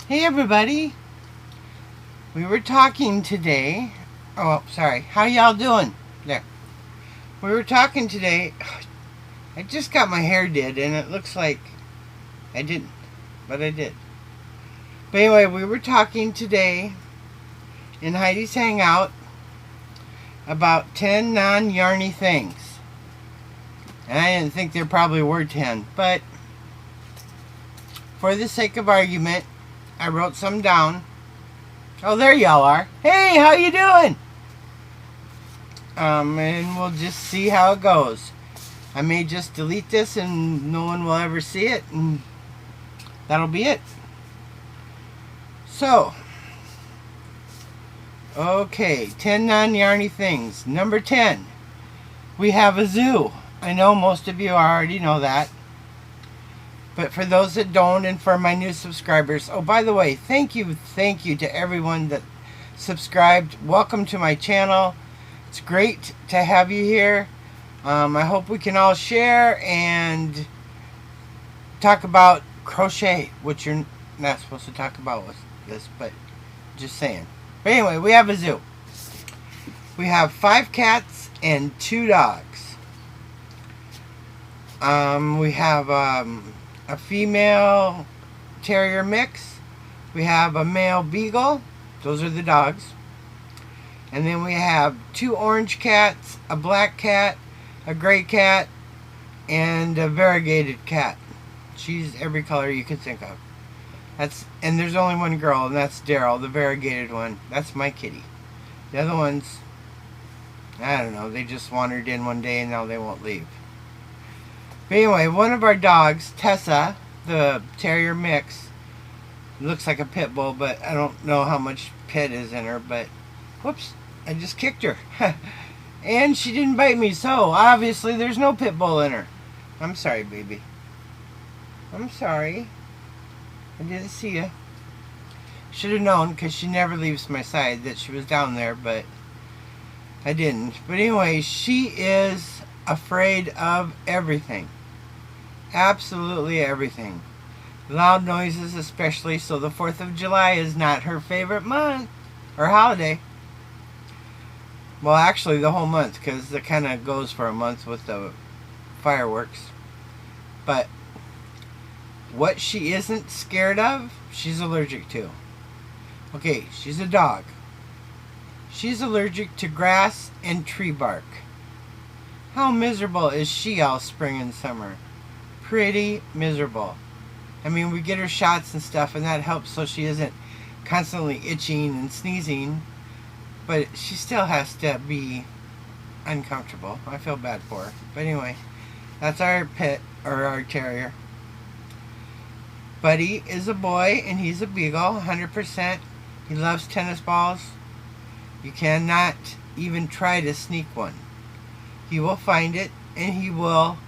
Hey everybody, we were talking today. Oh, sorry. How y'all doing? There. We were talking today. I just got my hair did, and it looks like I didn't, but I did. But anyway, we were talking today in Heidi's Hangout about 10 non-yarny things. And I didn't think there probably were 10, but for the sake of argument, I wrote some down. Oh, there y'all are. Hey, how you doing? And we'll just see how it goes. I may just delete this and no one will ever see it, and that'll be it. So, okay, 10 non-yarny things. Number 10, we have a zoo. I know most of you already know that. But for those that don't, and for my new subscribers, oh, by the way, thank you to everyone that subscribed. Welcome to my channel. It's great to have you here. I hope we can all share and talk about crochet, which you're not supposed to talk about with this, but just saying. But anyway, we have a zoo. We have 5 cats and 2 dogs. We have a female terrier mix. We have a male beagle. Those are the dogs. And then we have 2 orange cats, a black cat, a gray cat, and a variegated cat. She's every color you could think of. And there's only one girl, and that's Daryl, the variegated one. That's my kitty. The other ones, I don't know, they just wandered in one day and now they won't leave. But anyway, one of our dogs, Tessa, the terrier mix, looks like a pit bull, but I don't know how much pit is in her, but whoops, I just kicked her. And she didn't bite me, so obviously there's no pit bull in her. I'm sorry, baby. I'm sorry. I didn't see you. Should have known, because she never leaves my side, that she was down there, but I didn't. But anyway, she is afraid of everything. Absolutely everything. Loud noises especially, so the 4th of July is not her favorite month or holiday. Well, actually the whole month, because it kind of goes for a month with the fireworks. But what she isn't scared of, she's allergic to. Okay, she's a dog. She's allergic to grass and tree bark. How miserable is she all spring and summer? Pretty miserable. I mean, we get her shots and stuff, and that helps so she isn't constantly itching and sneezing, but she still has to be uncomfortable. I feel bad for her. But anyway, that's our pet, or our terrier. Buddy is a boy, and he's a beagle, 100%. He loves tennis balls. You cannot even try to sneak one. He will find it, and he will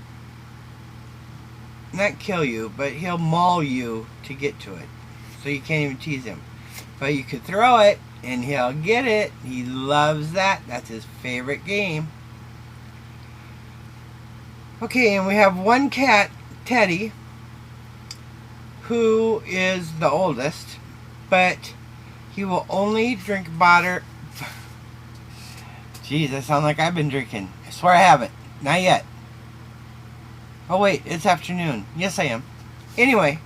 not kill you, but he'll maul you to get to it. So you can't even tease him. But you could throw it, and he'll get it. He loves that. That's his favorite game. Okay, and we have one cat, Teddy, who is the oldest, but he will only drink water. Jeez, I sound like I've been drinking. I swear I haven't. Not yet. Oh wait, it's afternoon. Yes, I am. Anyway,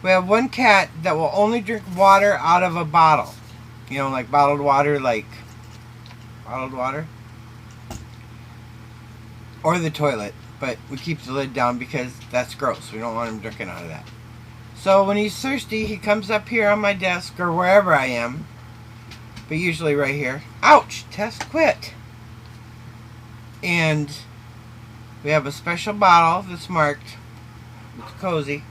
we have one cat that will only drink water out of a bottle. You know, like bottled water, or the toilet. But we keep the lid down because that's gross. We don't want him drinking out of that. So when he's thirsty, he comes up here on my desk or wherever I am. But usually right here. Ouch! Tess, quit! And we have a special bottle that's marked. It's cozy.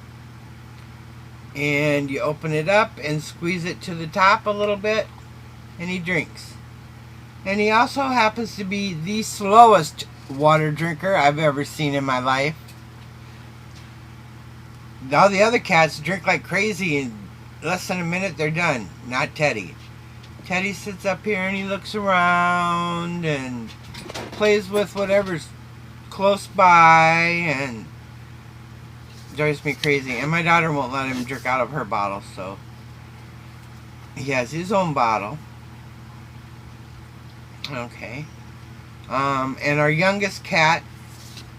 And you open it up and squeeze it to the top a little bit, and he drinks. And he also happens to be the slowest water drinker I've ever seen in my life. All the other cats drink like crazy, in less than a minute they're done. Not Teddy. Teddy sits up here and he looks around and plays with whatever's close by and drives me crazy. And my daughter won't let him drink out of her bottle, so He has his own bottle. Okay. And our youngest cat,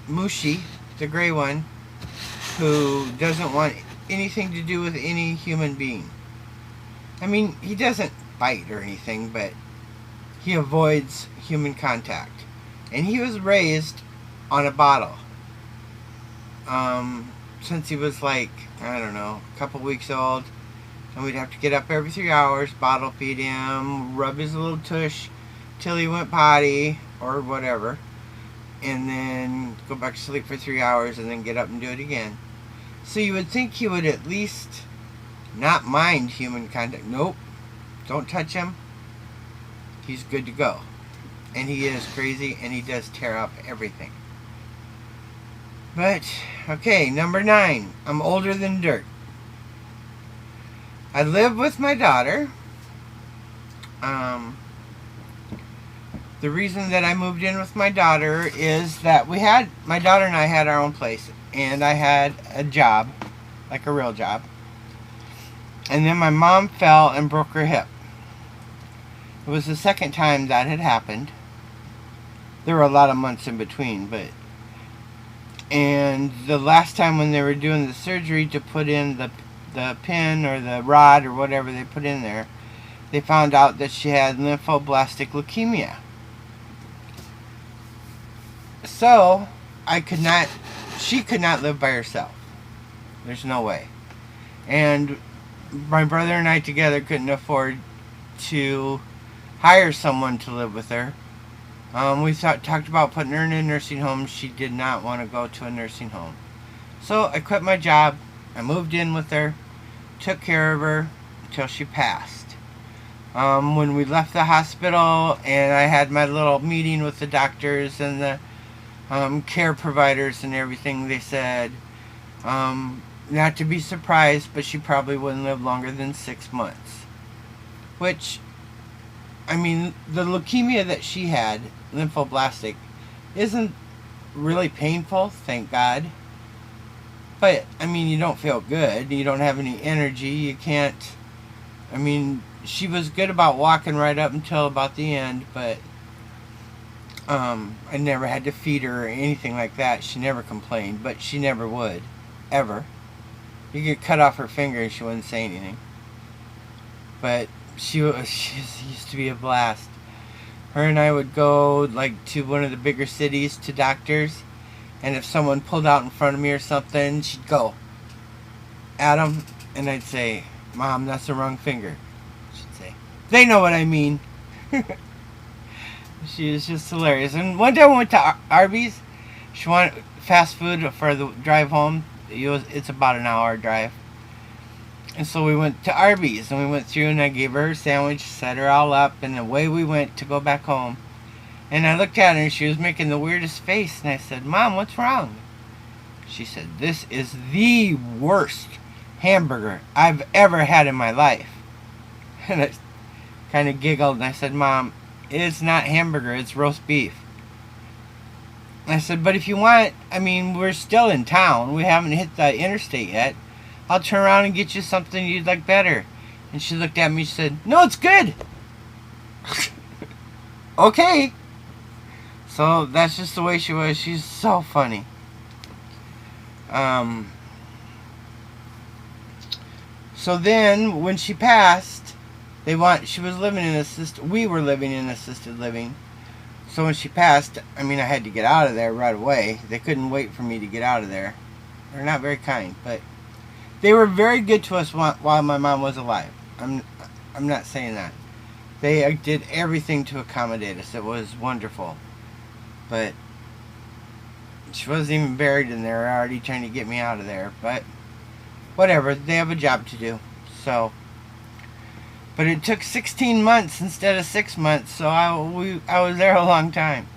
Mushi, the gray one, who doesn't want anything to do with any human being. I mean, he doesn't bite or anything, but he avoids human contact. And he was raised on a bottle. Since he was like, I don't know, a couple weeks old. And we'd have to get up every 3 hours, bottle feed him, rub his little tush till he went potty or whatever. And then go back to sleep for 3 hours and then get up and do it again. So you would think he would at least not mind human contact. Nope. Don't touch him. He's good to go. And he is crazy, and he does tear up everything. But, okay, number 9. I'm older than dirt. I live with my daughter. The reason that I moved in with my daughter is that my daughter and I had our own place, and I had a job, like a real job. And then my mom fell and broke her hip. It was the second time that had happened. There were a lot of months in between, and the last time when they were doing the surgery to put in the pin or the rod or whatever they put in there, they found out that she had lymphoblastic leukemia. So she could not live by herself. There's no way. And my brother and I together couldn't afford to hire someone to live with her. We talked about putting her in a nursing home. She did not want to go to a nursing home. So I quit my job. I moved in with her, took care of her until she passed. When we left the hospital and I had my little meeting with the doctors and the care providers and everything, they said not to be surprised, but she probably wouldn't live longer than 6 months. Which, I mean, the leukemia that she had, lymphoblastic, isn't really painful, thank God. But, I mean, you don't feel good. You don't have any energy. You can't... I mean, she was good about walking right up until about the end, but I never had to feed her or anything like that. She never complained, but she never would. Ever. You could cut off her finger and she wouldn't say anything. But she used to be a blast. Her and I would go like to one of the bigger cities to doctors, and if someone pulled out in front of me or something, she'd go at them, and I'd say, "Mom, that's the wrong finger." She'd say, "They know what I mean." She was just hilarious. And one day I went to Arby's. She wanted fast food for the drive home. It's about an hour drive. And so we went to Arby's, and we went through, and I gave her a sandwich, set her all up, and away we went to go back home. And I looked at her, and she was making the weirdest face, and I said, "Mom, what's wrong?" She said, "This is the worst hamburger I've ever had in my life." And I kind of giggled, and I said, "Mom, it's not hamburger, it's roast beef." I said, "But if you want, I mean, we're still in town. We haven't hit the interstate yet. I'll turn around and get you something you'd like better." And she looked at me and said, "No, it's good." Okay. So that's just the way she was. She's so funny. So then, when she passed, we were living in assisted living. So when she passed, I mean, I had to get out of there right away. They couldn't wait for me to get out of there. They're not very kind, but they were very good to us while my mom was alive. I'm not saying that. They did everything to accommodate us. It was wonderful. But she wasn't even buried in there, already trying to get me out of there. But whatever, they have a job to do. So, but it took 16 months instead of 6 months, so I was there a long time.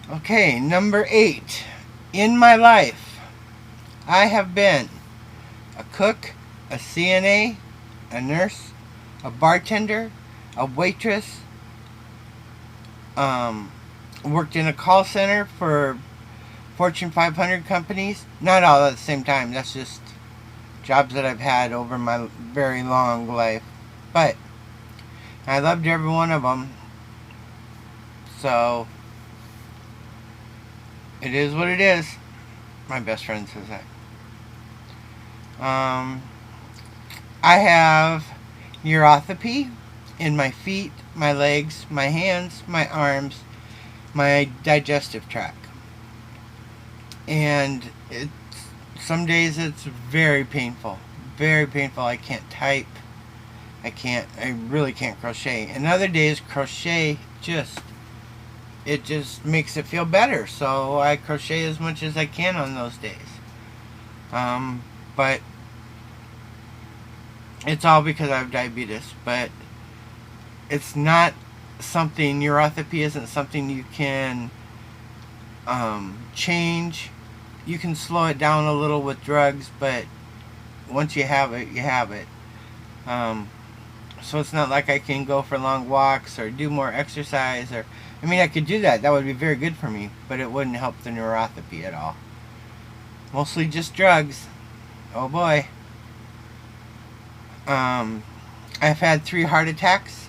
Okay, number 8. In my life, I have been a cook, a CNA, a nurse, a bartender, a waitress, worked in a call center for Fortune 500 companies. Not all at the same time, that's just jobs that I've had over my very long life. But I loved every one of them. So it is what it is. My best friend says that. I have neuropathy in my feet, my legs, my hands, my arms, my digestive tract. And some days it's very painful. Very painful. I can't type. I really can't crochet. And other days crochet just makes it feel better. So I crochet as much as I can on those days. But it's all because I have diabetes. But it's not something, neuropathy isn't something you can change. You can slow it down a little with drugs, but once you have it, you have it. So it's not like I can go for long walks or do more exercise. I mean, I could do that. That would be very good for me, but it wouldn't help the neuropathy at all. Mostly just drugs. Oh boy. I've had 3 heart attacks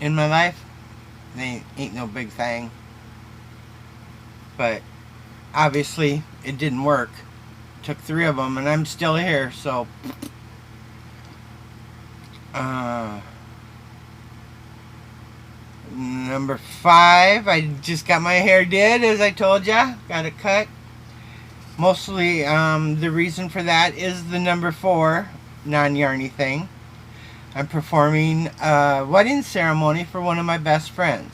in my life. They ain't no big thing. But obviously it didn't work. Took 3 of them and I'm still here, so number 5, I just got my hair did, as I told ya. Got it cut. Mostly the reason for that is the number 4 non-yarny thing. I'm performing a wedding ceremony for one of my best friends.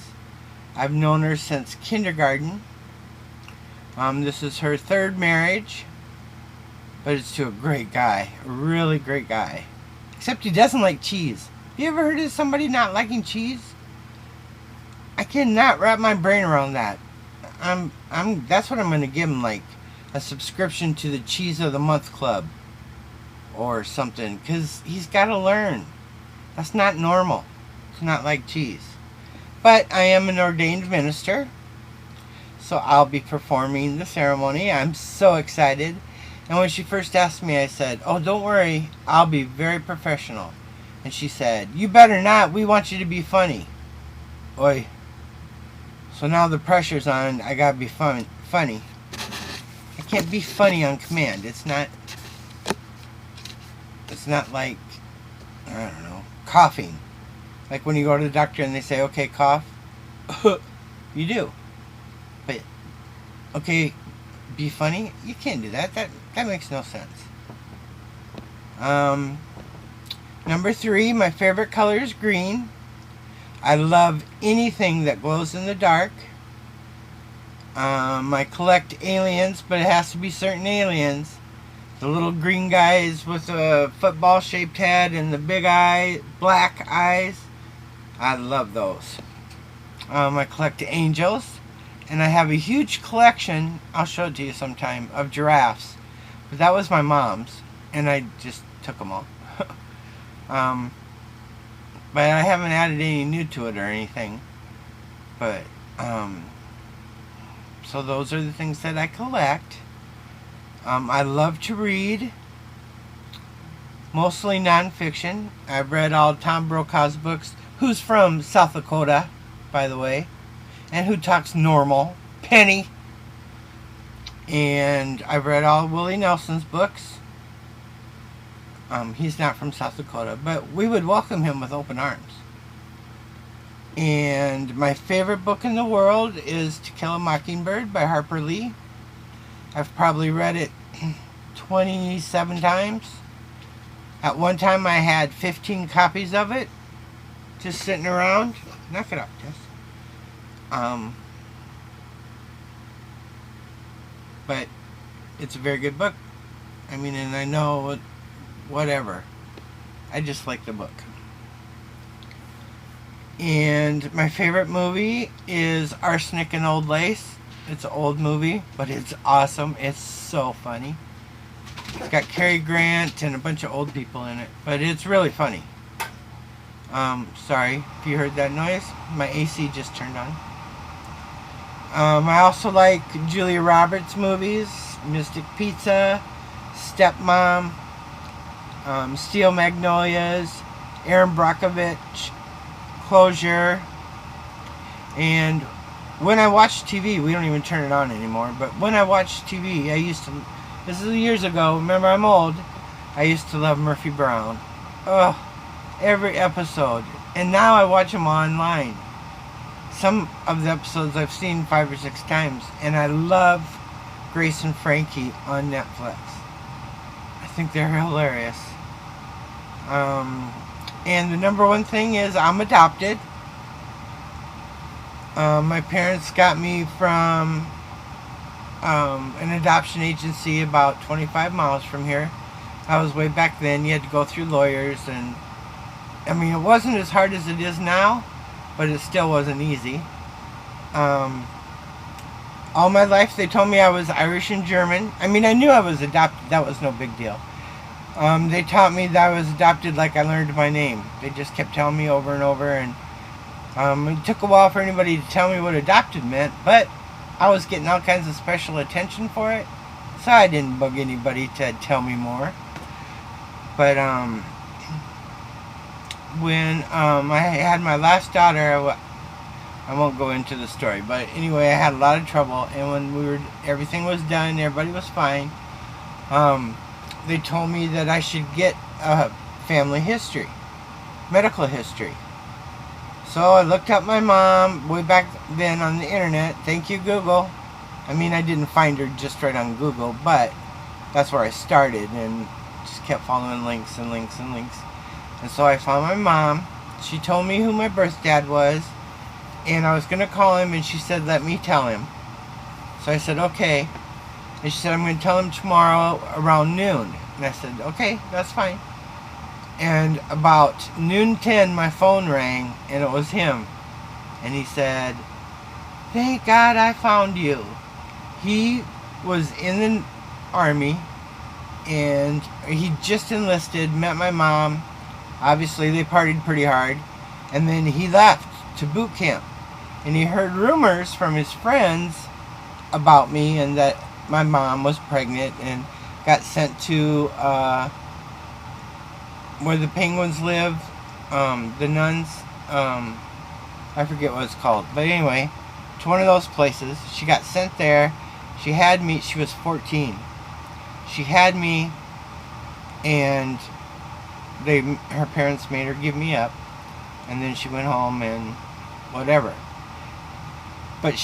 I've known her since kindergarten. This is her 3rd marriage, but it's to a great guy, a really great guy. Except he doesn't like cheese. Have you ever heard of somebody not liking cheese? I cannot wrap my brain around that. That's what I'm going to give him, like a subscription to the Cheese of the Month Club or something, because he's got to learn. That's not normal. It's not like cheese. But I am an ordained minister, so I'll be performing the ceremony. I'm so excited. And when she first asked me, I said, "Oh, don't worry, I'll be very professional." And she said, "You better not. We want you to be funny." Oi. So now the pressure's on. I gotta be funny. I can't be funny on command. It's not like, I don't know, coughing. Like when you go to the doctor and they say, "Okay, cough." You do. But, okay, be funny? You can't do that. That makes no sense. Number 3, my favorite color is green. I love anything that glows in the dark. I collect aliens, but it has to be certain aliens. The little green guys with a football-shaped head and the big black eyes. I love those. I collect angels. And I have a huge collection, I'll show it to you sometime, of giraffes. But that was my mom's, and I just took them all. But I haven't added any new to it or anything. But, so those are the things that I collect. I love to read. Mostly nonfiction. I've read all Tom Brokaw's books. Who's from South Dakota, by the way. And Who Talks Normal. Penny. And I've read all Willie Nelson's books. He's not from South Dakota, but we would welcome him with open arms. And my favorite book in the world is To Kill a Mockingbird by Harper Lee. I've probably read it 27 times. At one time I had 15 copies of it just sitting around. Knock it up, Jess. But it's a very good book. I mean, and I know whatever. I just like the book. And my favorite movie is Arsenic and Old Lace. It's an old movie, but it's awesome. It's so funny. It's got Cary Grant and a bunch of old people in it, but it's really funny. Sorry if you heard that noise. My AC just turned on. I also like Julia Roberts movies, Mystic Pizza, Stepmom, Steel Magnolias, Aaron Brockovich, Closure. And when I watch TV, we don't even turn it on anymore, but when I watch TV, I used to, this is years ago, remember I'm old, I used to love Murphy Brown. Ugh, every episode. And now I watch them online. Some of the episodes I've seen 5 or 6 times, and I love Grace and Frankie on Netflix. I think they're hilarious. And the number one thing is I'm adopted. My parents got me from an adoption agency about 25 miles from here. That was way back then. You had to go through lawyers, and I mean, it wasn't as hard as it is now, but it still wasn't easy. All my life they told me I was Irish and German. I mean, I knew I was adopted. That was no big deal. They taught me that I was adopted like I learned my name. They just kept telling me over and over, and it took a while for anybody to tell me what adopted meant, but I was getting all kinds of special attention for it, so I didn't bug anybody to tell me more. But when I had my last daughter, I won't go into the story, but anyway, I had a lot of trouble, and when everything was done, everybody was fine, they told me that I should get a family history, medical history. So I looked up my mom way back then on the internet. Thank you, Google. I mean, I didn't find her just right on Google, but that's where I started, and just kept following links and links and links. And so I found my mom. She told me who my birth dad was, and I was going to call him, and she said, let me tell him. So I said, okay. And she said, I'm going to tell him tomorrow around noon. And I said, okay, that's fine. And about noon 10, my phone rang, and it was him. And he said, thank God I found you. He was in the Army, and he just enlisted, met my mom. Obviously, they partied pretty hard. And then he left to boot camp. And he heard rumors from his friends about me, and that my mom was pregnant and got sent to where the penguins live, the nuns, I forget what it's called, but anyway, to one of those places. She got sent there. She had me. She was 14. She had me, and her parents made her give me up, and then she went home and whatever. But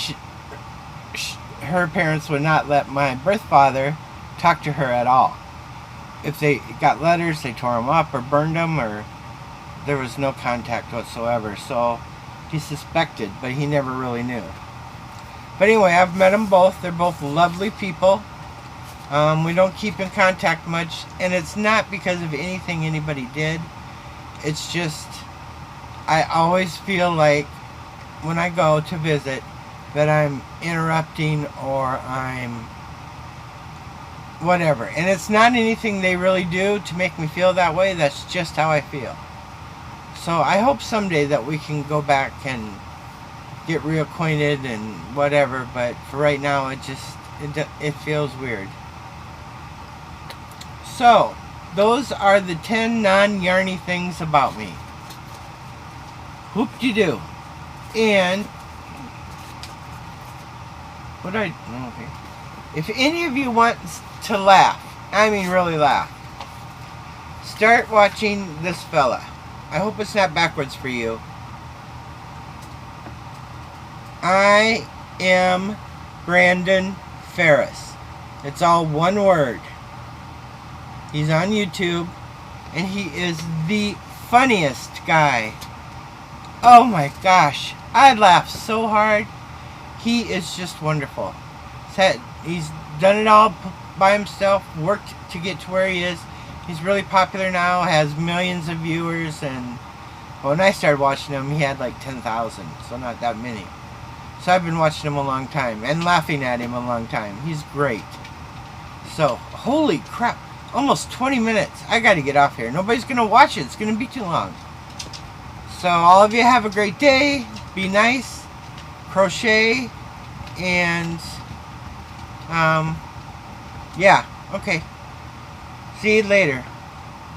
her parents would not let my birth father talk to her at all. If they got letters, they tore them up or burned them, or there was no contact whatsoever. So he suspected, but he never really knew. But anyway, I've met them both. They're both lovely people. We don't keep in contact much, and it's not because of anything anybody did. It's just, I always feel like when I go to visit that I'm interrupting, or I'm whatever. And it's not anything they really do to make me feel that way. That's just how I feel. So I hope someday that we can go back and get reacquainted and whatever, but for right now it feels weird. So those are the 10 non-yarny things about me. Whoop-de-doo. And what did I... Okay. If any of you want to laugh, I mean really laugh, start watching this fella. I hope it's not backwards for you. I am Brandon Ferris. It's all one word. He's on YouTube, and he is the funniest guy. Oh my gosh, I laugh so hard. He is just wonderful. He's done it all by himself, worked to get to where he is. He's really popular now, has millions of viewers, and when I started watching him, he had like 10,000, so not that many. So I've been watching him a long time, and laughing at him a long time. He's great. So, holy crap, almost 20 minutes. I gotta get off here. Nobody's gonna watch it. It's gonna be too long. So all of you have a great day. Be nice. Crochet. And, yeah, okay. See you later.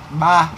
Bye.